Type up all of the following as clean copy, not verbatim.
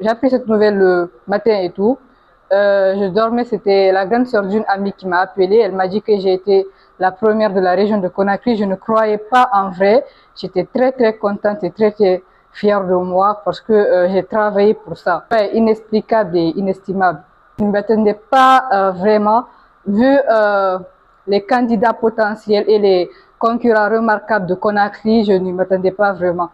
j'ai appris cette nouvelle le matin et tout. Je dormais, c'était la grande sœur d'une amie qui m'a appelée. Elle m'a dit que j'ai été la première de la région de Conakry. Je ne croyais pas en vrai. J'étais très contente et très fière de moi parce que j'ai travaillé pour ça. Ouais, inexplicable et inestimable. Je ne m'attendais pas vraiment, vu les candidats potentiels et les concurrents remarquables de Conakry, je ne m'attendais pas vraiment.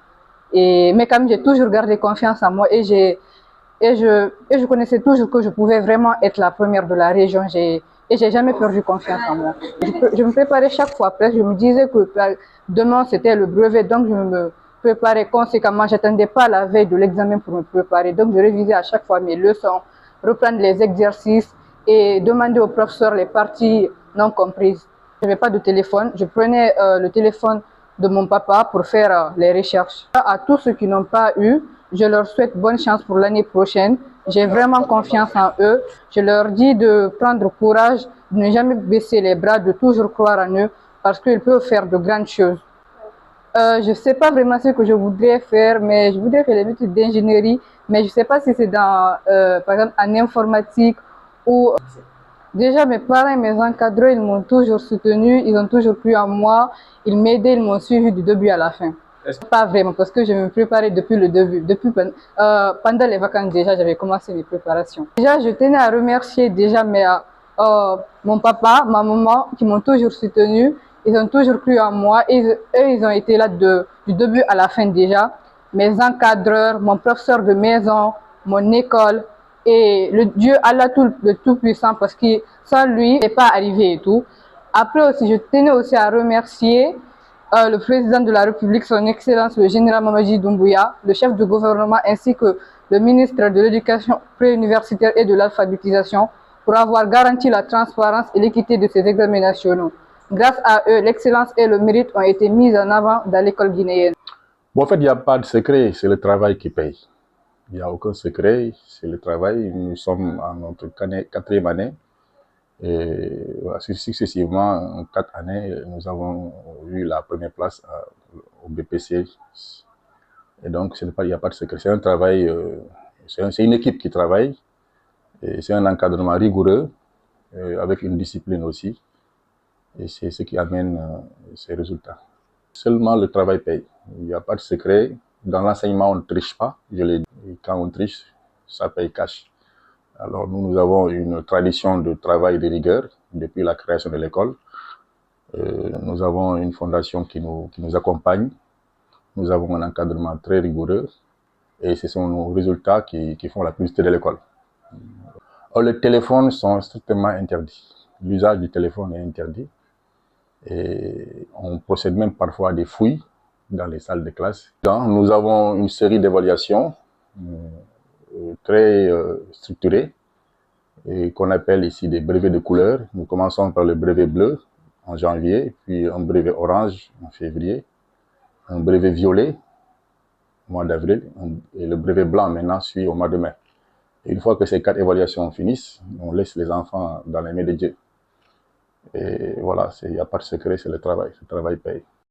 Mais quand même, j'ai toujours gardé confiance en moi et je connaissais toujours que je pouvais vraiment être la première de la région. Et j'ai jamais perdu confiance en moi. Je me préparais chaque fois presque. Je me disais que demain c'était le brevet, donc je me préparais conséquemment. J'attendais pas la veille de l'examen pour me préparer. Donc je révisais à chaque fois mes leçons, reprendre les exercices et demander au professeur les parties non comprises. Je n'avais pas de téléphone. Je prenais le téléphone de mon papa pour faire les recherches. À tous ceux qui n'ont pas eu, je leur souhaite bonne chance pour l'année prochaine. J'ai vraiment confiance en eux. Je leur dis de prendre courage, de ne jamais baisser les bras, de toujours croire en eux parce qu'ils peuvent faire de grandes choses. Je ne sais pas vraiment ce que je voudrais faire, mais je voudrais faire les études d'ingénierie, mais je ne sais pas si c'est dans, par exemple, en informatique ou... Déjà, mes parents et mes encadreurs, ils m'ont toujours soutenu, ils ont toujours cru en moi, ils m'aidaient, ils m'ont suivi du début à la fin. Pas vraiment, parce que je me préparais depuis le début. Pendant les vacances, déjà, j'avais commencé mes préparations. Déjà, je tenais à remercier déjà mon papa, ma maman, qui m'ont toujours soutenu. Ils ont toujours cru en moi. Eux, ils ont été là du début à la fin déjà. Mes encadreurs, mon professeur de maison, mon école, et le Dieu Allah le Tout-Puissant, parce que sans lui, il n'est pas arrivé et tout. Après aussi, je tenais aussi à remercier le président de la République, son Excellence, le général Mamadi Doumbouya, le chef de gouvernement, ainsi que le ministre de l'Éducation préuniversitaire et de l'alphabétisation, pour avoir garanti la transparence et l'équité de ces examens nationaux. Grâce à eux, l'excellence et le mérite ont été mis en avant dans l'école guinéenne. Bon, en fait, il n'y a pas de secret, c'est le travail qui paye. Il n'y a aucun secret, c'est le travail. Nous sommes en notre 4e année. Et voilà, successivement, en 4 années, nous avons eu la première place au BPC. Et donc, il n'y a pas de secret. C'est un travail, c'est une équipe qui travaille. Et c'est un encadrement rigoureux, avec une discipline aussi. Et c'est ce qui amène ces résultats. Seulement le travail paye. Il n'y a pas de secret. Dans l'enseignement, on ne triche pas. Je l'ai dit. Et quand on triche, ça paye cash. Alors nous avons une tradition de travail et de rigueur depuis la création de l'école. Nous avons une fondation qui nous accompagne. Nous avons un encadrement très rigoureux. Et ce sont nos résultats qui font la publicité de l'école. Les téléphones sont strictement interdits. L'usage du téléphone est interdit. Et on procède même parfois à des fouilles dans les salles de classe. Nous avons une série d'évaluations très structurées et qu'on appelle ici des brevets de couleur. Nous commençons par le brevet bleu en janvier, puis un brevet orange en février, un brevet violet au mois d'avril et le brevet blanc maintenant suit au mois de mai. Et une fois que ces 4 évaluations finissent, on laisse les enfants dans les mains de Dieu. Et voilà, il n'y a pas de secret, c'est le travail paye.